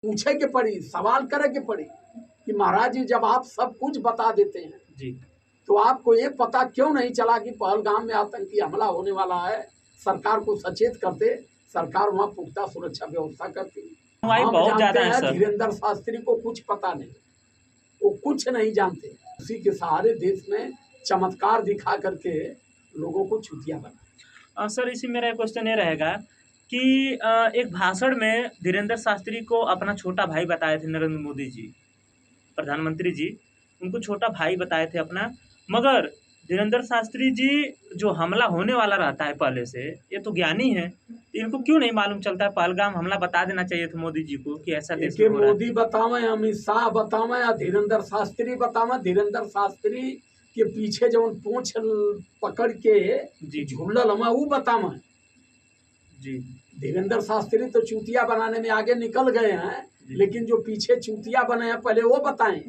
पूछे के पड़ी, सवाल करे के पड़ी कि महाराज जी जब आप सब कुछ बता देते हैं जी तो आपको ये पता क्यों नहीं चला कि पहलगाम में आतंकी हमला होने वाला है। सरकार को सचेत करते, सरकार वहाँ पुख्ता सुरक्षा व्यवस्था करती। हम बहुत जानते ज्यादा है हैं सर। धीरेन्द्र शास्त्री को कुछ पता नहीं, वो कुछ नहीं जानते। उसी के सहारे देश में चमत्कार दिखा करके लोगों को चुतिया बना। सर इसी मेरा एक क्वेश्चन ये रहेगा कि एक भाषण में धीरेन्द्र शास्त्री को अपना छोटा भाई बताए थे नरेंद्र मोदी जी, प्रधानमंत्री जी उनको छोटा भाई बताए थे अपना, मगर धीरेन्द्र शास्त्री जी जो हमला होने वाला रहता है पहले से, ये तो ज्ञानी है, इनको क्यों नहीं मालूम चलता है? पहलगाम हमला बता देना चाहिए था मोदी जी को कि ऐसा देश में हो रहा है। मोदी बतावे, अमित शाह बतावे या धीरेन्द्र शास्त्री बतावे। धीरेन्द्र शास्त्री के पीछे जो पूंछ पकड़ के जी झूलल हमें वो बतावे जी। धीरेन्द्र शास्त्री तो चूतिया बनाने में आगे निकल गए हैं, लेकिन जो पीछे चूतिया बने हैं पहले वो बताएं।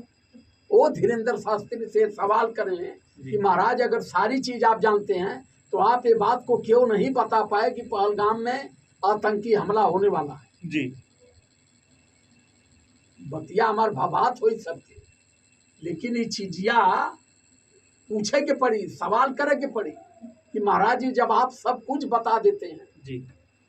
वो धीरेन्द्र शास्त्री से सवाल करें कि महाराज अगर सारी चीज आप जानते हैं तो आप ये बात को क्यों नहीं बता पाए कि पहलगाम में आतंकी हमला होने वाला है। जी बतिया हमार भवात हो सबके, लेकिन ये चीजिया पूछे के पड़ी, सवाल करे के पड़ी कि महाराज जी जब आप सब कुछ बता देते हैं जी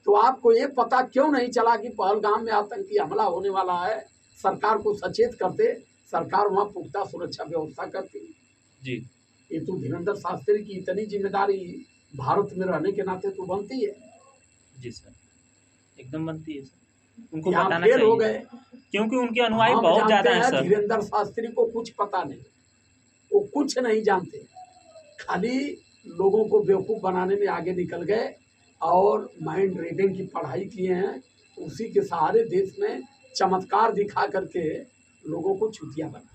तो आपको ये पता क्यों नहीं चला कि पहलगाम में आतंकी हमला होने वाला है। सरकार को सचेत करते, सरकार वहाँ पुख्ता सुरक्षा व्यवस्था करती। जी ये तो धीरेन्द्र शास्त्री की इतनी जिम्मेदारी भारत में रहने के नाते तो बनती है। जी सर, एकदम बनती है सर, उनको यहाँ बताना फेल चाहिए हो गए क्योंकि उनके अनुयायी हम बहुत जानते ज्यादा हैं हैं सर। धीरेन्द्र शास्त्री को कुछ पता नहीं, वो कुछ नहीं जानते, खाली लोगों को बेवकूफ बनाने में आगे निकल गए और माइंड रीडिंग की पढ़ाई किए हैं। उसी के सहारे देश में चमत्कार दिखा करके लोगों को चुतिया बना।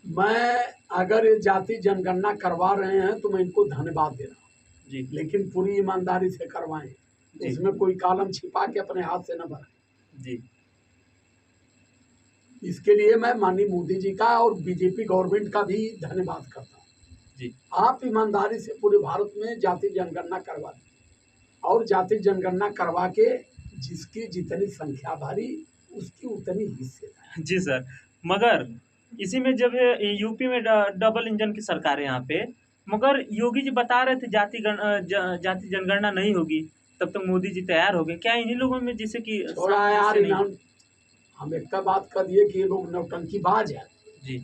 मैं अगर ये जाति जनगणना करवा रहे हैं तो मैं इनको धन्यवाद दे रहा हूँ जी, लेकिन पूरी ईमानदारी से करवाएं, इसमें कोई कॉलम छिपा के अपने हाथ से न भरें जी। इसके लिए मैं माननीय मोदी जी का और बीजेपी गवर्नमेंट का भी धन्यवाद करता हूँ जी। आप ईमानदारी से पूरे भारत में जाति जनगणना करवा दें और जाति जनगणना करवा के जिसकी जितनी संख्या भारी उसकी उतनी हिस्सेदारी। जी सर, मगर इसी में जब यूपी में डबल इंजन की सरकार है यहाँ पे, मगर योगी जी बता रहे थे जाति जनगणना नहीं होगी, तब तक मोदी जी तैयार हो गए। क्या इन्हीं लोगों में जैसे कि थोड़ा यार हम एक बात कर दिए कि ये लोग नौटंकीबाज है जी,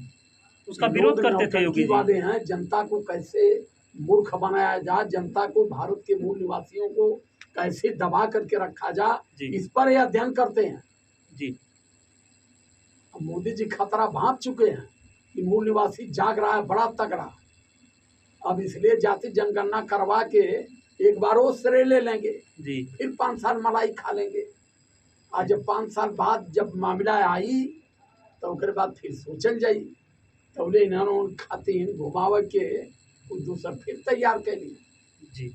उसका विरोध करते थे योगी जी। वाले हैं, जनता को कैसे मूर्ख बनाया जाए, जनता को भारत के मूल निवासियों को कैसे दबा करके रखा जाए, इस पर ये अध्ययन करते हैं जी। मोदी जी खतरा भांप चुके हैं कि मूल निवासी जाग रहा है बड़ा तगड़ा। अब इसलिए जाति जनगणना करवा के एक बार वो श्रेय ले लेंगे जी, फिर 5 साल मलाई खा लेंगे। आज जब 5 साल बाद जब मामला आई तो उसके बाद फिर सोचल जाई, तबले इन्होंने खातिर घुमाव के दूसरा फिर तैयार कर लिए। जी।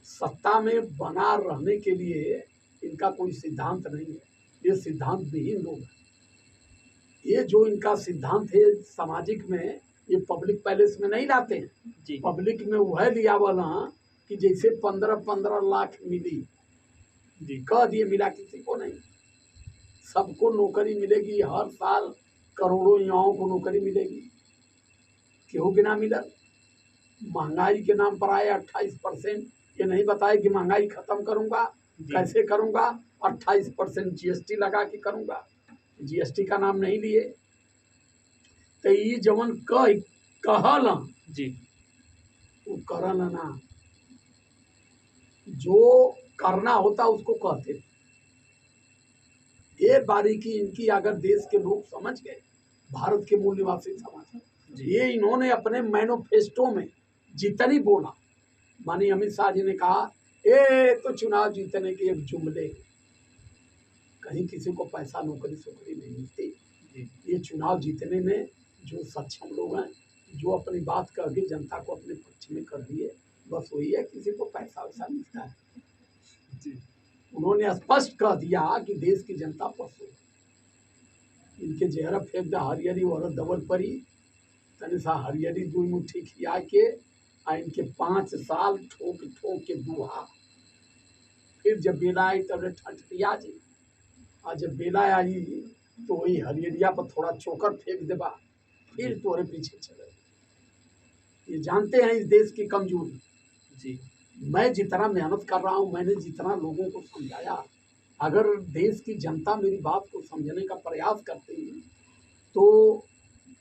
सत्ता में बना रहने के लिए इनका कोई सिद्धांत नहीं है, ये सिद्धांत विहीन लोग हैं। ये जो इनका सिद्धांत है सामाजिक में, ये पब्लिक पैलेस में नहीं लाते हैं जी। पब्लिक में वह लिया वाला कि जैसे 15-15 लाख मिली जी, कह दिए, मिला किसी को नहीं। सबको नौकरी मिलेगी, हर साल करोड़ों युवाओं को नौकरी मिलेगी, क्यों कि ना मिला। महंगाई के नाम पर आए 28%, ये नहीं बताए कि महंगाई खत्म करूंगा, कैसे करूंगा, 28% जीएसटी लगा के करूंगा, जीएसटी का नाम नहीं लिए। तो ये जवन कहल जी, वो करल ना, जो करना होता उसको कहते। ये बारीकी इनकी अगर देश के लोग समझ गए, भारत के मूल निवासी समझ, ये इन्होंने अपने मैनिफेस्टो में जितनी बोला, माननीय अमित शाह जी ने कहा ये तो चुनाव जीतने के एक जुमले, कहीं किसी को पैसा नौकरी सोकरी नहीं मिलती। ये चुनाव जीतने में जो सक्षम लोग हैं, जो अपनी बात कह के जनता को अपने पक्ष में कर दिए, बस वही है, किसी को पैसा वैसा मिलता है जी। उन्होंने स्पष्ट कह दिया कि देश की जनता पशु, इनके चेहरा फेंक द हरियरी और दबल परी तनि सा हरियरी 2 मुट्ठी खिया के आ इनके 5 साल ठोक ठोक के दुहा, फिर जब बेला आई तब ठंडिया जी आज जब बेला आई तो वही हरियरिया पर थोड़ा चोकर फेंक देबा, फिर तोरे पीछे चले। ये जानते हैं इस देश की कमजोरी। जी मैं जितना मेहनत कर रहा हूँ, मैंने जितना लोगों को समझाया, अगर देश की जनता मेरी बात को समझने का प्रयास करती है तो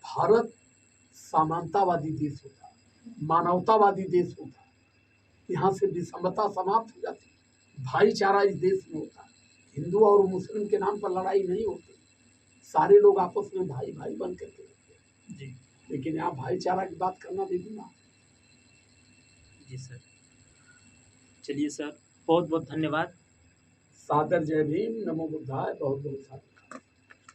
भारत समानतावादी देश होता, मानवतावादी देश होता। यहाँ से विषमता समाप्त हो जाती, भाईचारा इस देश में होता। हिंदू और मुस्लिम के नाम पर लड़ाई नहीं होती, सारे लोग आपस में भाई भाई बन करके रहते हैं। जी लेकिन यहाँ भाईचारा की बात करना भी गुनाह। जी सर, चलिए सर, बहुत बहुत धन्यवाद। सादर जय भीम, नमो बुद्धाय, बहुत बहुत साधु।